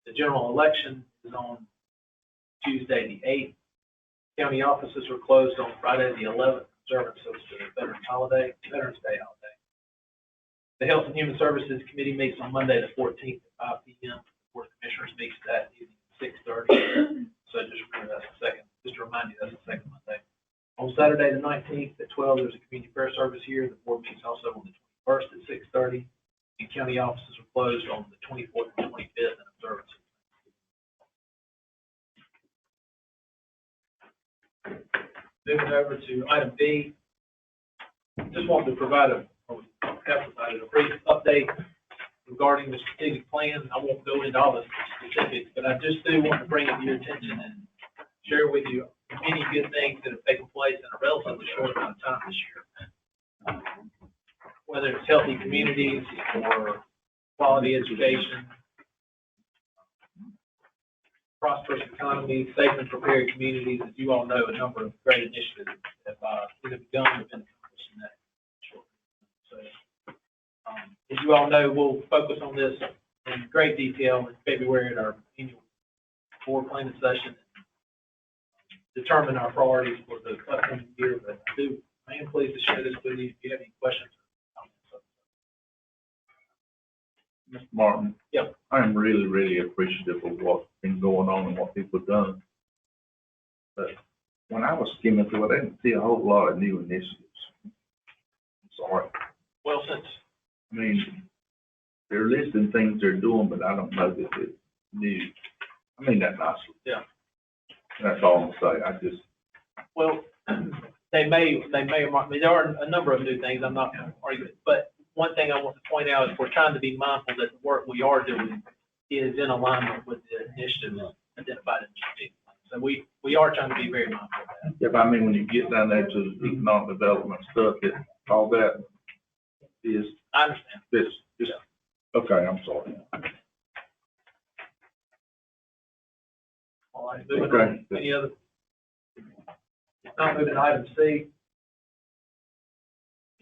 The general election is on Tuesday, the 8th. County offices are closed on Friday, the 11th, observance of the Veterans Day holiday. The Health and Human Services Committee meets on Monday, the 14th at 5 p.m. The Board of Commissioners meets that evening at 6:30. So just remember just to remind you, that's the second Monday. On Saturday, the 19th at 12, there's a community prayer service here. The board meets also on the 21st at 6:30. And county offices are closed on the 24th and 25th in observance. Moving over to item B, just wanted to provide have provided a brief update regarding the strategic plan. I won't go into all the specifics, but I just do want to bring it to your attention and share with you many good things that have taken place in a relatively short amount of time this year. Whether it's healthy communities or quality education, prosperous economy, safe and prepared communities. As you all know, a number of great initiatives have either begun or been accomplished in that short time. So, as you all know, we'll focus on this in great detail in February at our annual board planning session, determine our priorities for the upcoming year. But I am pleased to share this with you. If you have any questions or comments. Mr. Martin? Yeah. I'm really, really appreciative of what's been going on and what people have done. But when I was skimming through it, I didn't see a whole lot of new initiatives. I'm sorry. Well, I mean, they're listing things they're doing, but I don't know that it's new. I mean that nicely. Yeah. That's all I'm gonna say. I just. Well, they may or might, I mean, there are a number of new things. I'm not going to argue it, but one thing I want to point out is we're trying to be mindful that the work we are doing is in alignment with the initiatives identified in the strategic plan. So we are trying to be very mindful of that. Yeah, but I mean, when you get down there to the economic development stuff, all that is. I understand. This, okay, I'm sorry. All right, moving on. Any other? Not moving to item C.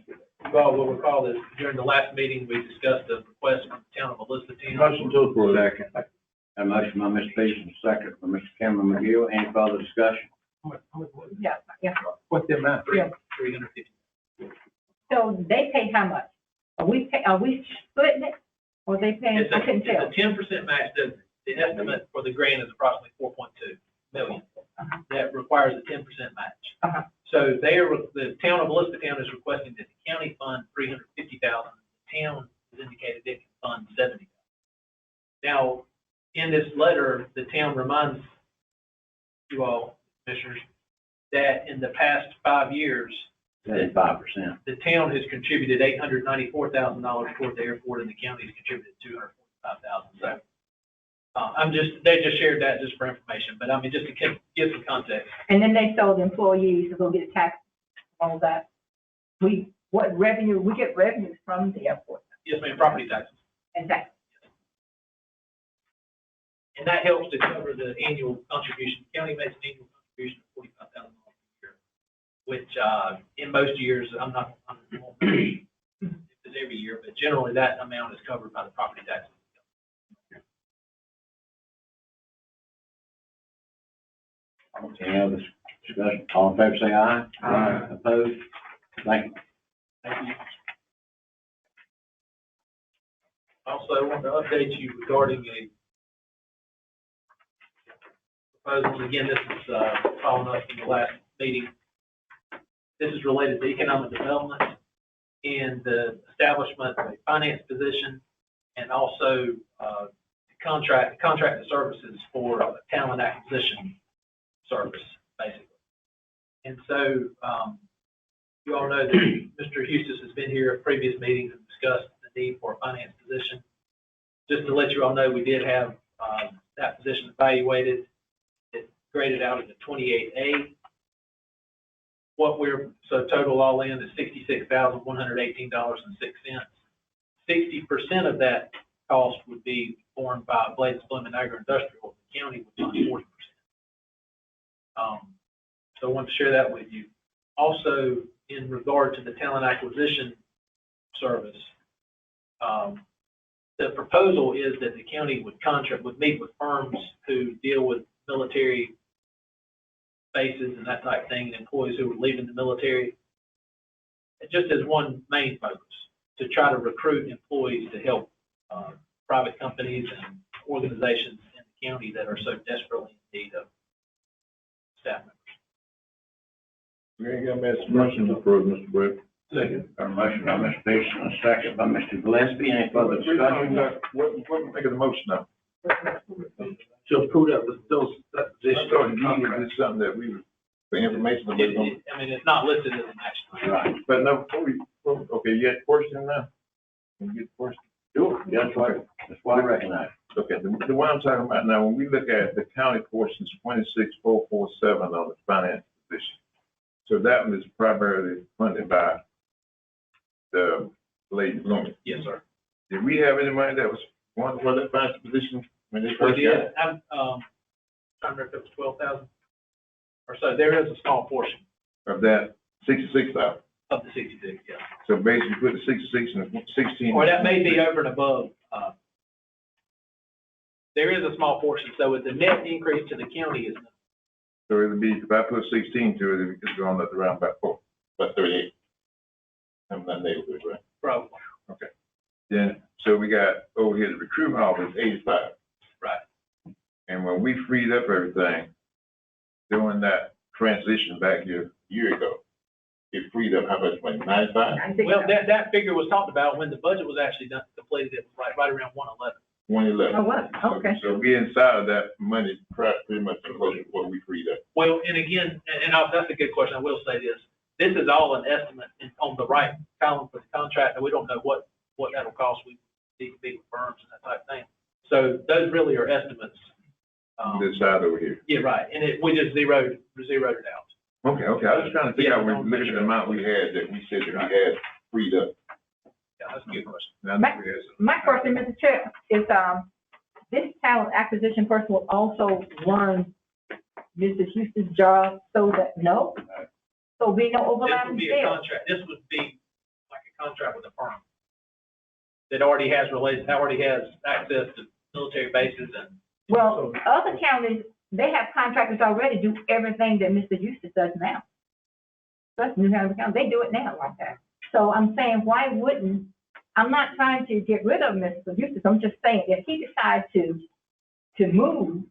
You all will recall that during the last meeting, we discussed the request from the town of Elizabethtown. Motion to approve. Second. A motion by Mr. Peterson, second by Mr. Cameron McGill. Any further discussion? Yeah. What's the amount? Yeah. $350. So they pay how much? Are we splitting it? Or they paying, It's I couldn't tell. a 10% match. The estimate for the grant is approximately $4.2 million. That requires a 10% match. Uh-huh. So the town of Elizabethtown is requesting that the county fund $350,000. The town has indicated it can fund $70,000. Now, in this letter, the town reminds you all, commissioners, that in the past 5 years, 75%. the town has contributed $894,000 toward the airport, and the county has contributed $245,000. So, they just shared that just for information, but I mean, just to give some context. And then they sold employees to go get a tax, all that. We get revenues from the airport. Yes, ma'am, property taxes. And tax. And that helps to cover the annual contribution. The county makes an annual contribution of $45,000 a year, which, in most years, I'm if it's every year, but generally that amount is covered by the property taxes. Any other discussion? All in favor, say aye. Aye. Opposed? Thank you. Thank you. Also, I want to update you regarding a proposal. Again, this is following up from the last meeting. This is related to economic development and the establishment of a finance position, and also contract services for talent acquisition service, basically. And so, you all know that Mr. Hustis has been here at previous meetings and discussed the need for a finance position. Just to let you all know, we did have that position evaluated. It's graded out as a 28A. So total all in is $66,118.06. 60% of that cost would be borne by Bladen County Agro-Industrial. The county would fund 40%. So I wanted to share that with you. Also, in regard to the talent acquisition service, the proposal is that the county would meet with firms who deal with military bases and that type of thing, and employees who are leaving the military, just as one main focus, to try to recruit employees to help private companies and organizations in the county that are so desperately in need of staff members. We ain't got a motion to approve, Mr. Brett. Second. Got a motion by Mr. Pearson, a second by Mr. Gillespie. Any further discussion? What we make of the motion now? To approve that this is something that we, the information that we're going. I mean, it's not listed as an action item. Right. But no, okay, you got a question now? Can you get the question? Sure. That's why I recognize. Okay, the one I'm talking about now, when we look at the county portions, 26,447 on the finance position. So that one is primarily funded by the Bladen County. Yes, sir. Did we have any money that was going for that finance position when they We first got did, it? I don't remember if it was 12,000 or so. There is a small portion Of that 66,000. of the 66, yeah. So basically put the 66 and the 16. Or that may be over and above. There is a small portion, so with the net increase to the county is, So it'd be, if I put 16 to it, it's going up around about 38. I'm not neighborhood, right? probably, Okay. Then, so we got over here, the recruitment office, 85. right. And when we freed up everything, doing that transition back here a year ago, it freed up how much money, 95? Well, that figure was talked about when the budget was actually done, completed, it was right around 111. 111. Oh, what? Okay. So we inside of that money, pretty much what we freed up. Well, and again, that's a good question. I will say this. This is all an estimate on the right column for the contract, and we don't know what that'll cost. We need to meet with firms and that type of thing. So those really are estimates. This side over here. Yeah, right. And we just zeroed it out. Okay, I was trying to figure out, when we look at the amount we had, that we said that we had freed up. Yeah, that's a good question. Now, I know we had some. My question, Mr. Chair, is, this talent acquisition person will also run Mrs. Houston's job so that, no? So we no This overlapping would be a skills. contract. This would be like a contract with a firm that already has access to military bases and. Well, other counties, they have contractors already do everything that Mr. Houston does now. That's New Hampshire County, they do it now like that. So I'm saying, why wouldn't, I'm not trying to get rid of Mr. Houston, I'm just saying, if he decides to move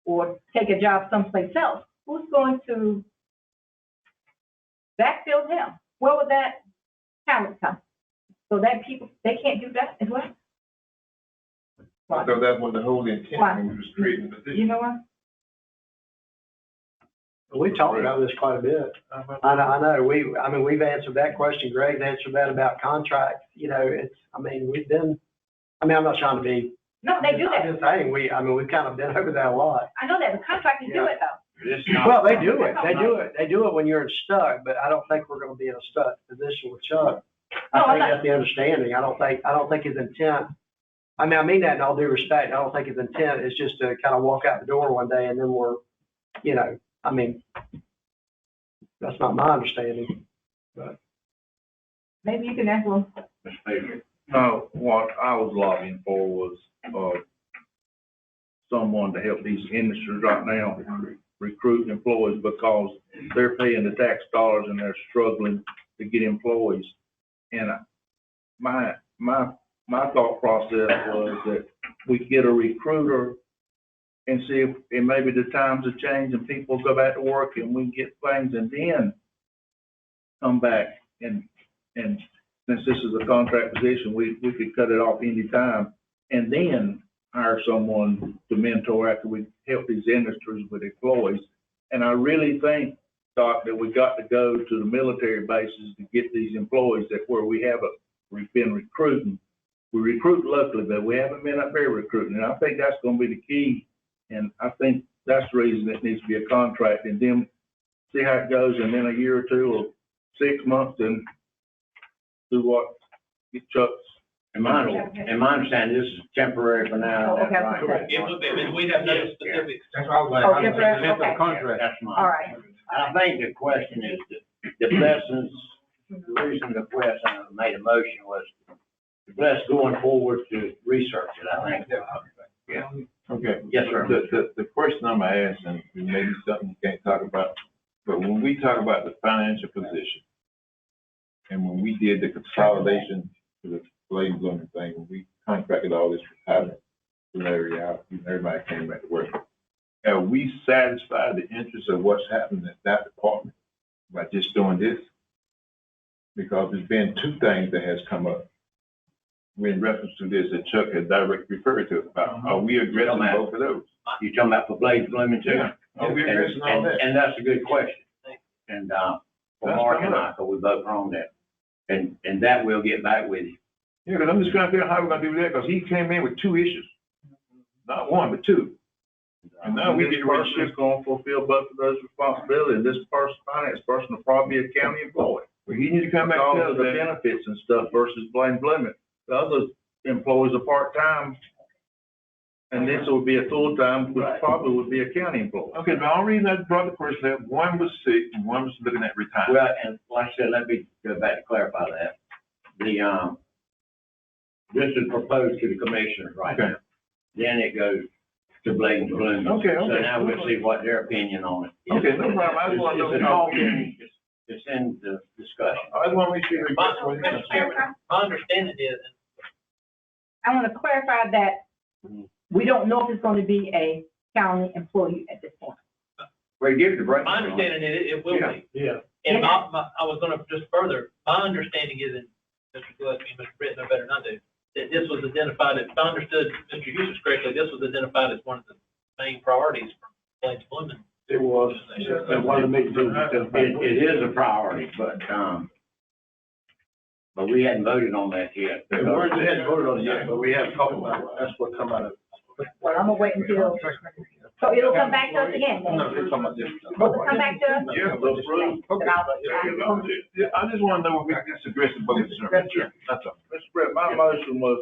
or take a job someplace else, who's going to backfill him? Where would that talent come? So that people, they can't do that as well? Why? So that was the whole intent Why? when we was creating the position. You know what? We talked about this quite a bit. I know, we've answered that question. Greg's answered that about contracts. You know, I'm not trying to be. No, they do I'm that. just saying, we've kind of been over that a lot. I know that, the contractors do it though. Well, they do it when you're stuck, but I don't think we're gonna be in a stuck position with Chuck. No, I I'm think not. that's the understanding. I don't think his intent, I mean that in all due respect. I don't think his intent is just to kind of walk out the door one day and then we're, that's not my understanding. Maybe you can ask them. Mr. Pearson. No, what I was lobbying for was, someone to help these industries right now recruit employees, because they're paying the tax dollars and they're struggling to get employees. And my thought process was that we get a recruiter and see if, and maybe the times have changed and people go back to work and we get things, and then come back and since this is a contract position, we could cut it off any time and then hire someone to mentor after we help these industries with employees. And I really think, Doc, that we got to go to the military bases to get these employees that where we've been recruiting. We recruit locally, but we haven't been up there recruiting. And I think that's going to be the key. And I think that's the reason it needs to be a contract, and then see how it goes. And then a year or two or 6 months and do what Chuck's In my understanding, this is temporary for now, that's Okay. right? It would be, I mean, we have no specifics. That's why I was like, Oh, how does different, it length of okay. the contract? That's All mine. right. I think the question is, the blessings, the reason the question made a motion was the bless going forward to research it, I think. Yeah. Okay. Yes, sir. The question I'm gonna ask, and maybe something you can't talk about, but when we talk about the financial position, and when we did the consolidation to the Bladen County thing, when we contracted all this retirement area out, and everybody came back to work, have we satisfied the interest of what's happening at that department by just doing this? Because there's been two things that has come up in reference to this that Chuck has directly referred to about. Are we addressing both of those? You talking about for Bladen Blooming too? Yeah. Are we addressing all that? And that's a good question. And, for That's Mark and coming I, up. 'cause we both are on that. And that we'll get back with you. Yeah, because I'm just trying to figure out how we're gonna do that, because he came in with two issues. Not one, but two. And now we get ready to This person is gonna fulfill both of those responsibilities, and this person, finance person, will probably be a county employee. Well, he needs to come back and Because tell of us the that. benefits and stuff versus Blaine Blooming. The other employees are part-time, and this would be a full-time, which probably would be a county employee. Okay, the only reason I brought the person up, one was sick and one was looking at retirement. Well, and like I said, let me go back to clarify that. This is proposed to the commissioners right now. Then it goes to Bladen Blooming. Okay. So now we'll see what their opinion on it is. Okay, no problem. I just wanna know. It's all it's in the discussion. I just wanna make sure. Mr. Chairman, my understanding is, I want to clarify that we don't know if it's going to be a county employee at this point. Well, give it the break. my understanding is it will be. Yeah. And I was gonna just further, my understanding is, and Mr. Gillespie and Mr. Britt know better than I do, that this was identified, if I understood Mr. Hughes correctly, this was identified as one of the main priorities from Bladen Blooming. It was, one of the meetings, it is a priority, but we hadn't voted on that yet. We hadn't voted on it yet, but we have talked about it. That's what come out of it. Well, I'm gonna wait until, so it'll come back to us again then? No, they're talking about this. Will it come back to us? Yeah, those rules. Okay. I just wanna know if we can just address it both. That's all. Mr. Brett, my motion was,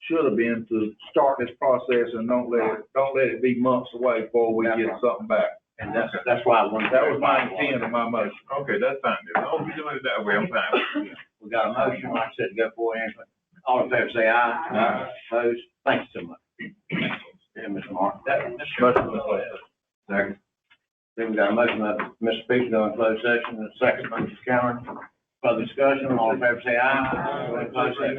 should have been to start this process and don't let it be months away before we get something back. And that's why I wanted. That was my intent of my motion. Okay, that's fine. As long as we're doing it that way, I'm fine. We got a motion, like I said, to go for it. All in favor, say aye. Aye. Opposed? Thank you so much. Yeah, Mr. Mark. Second. Then we got a motion of Mr. Speaker, go in closed session, and a second by Mr. Cameron. Further discussion, all in favor, say aye. Go in closed session.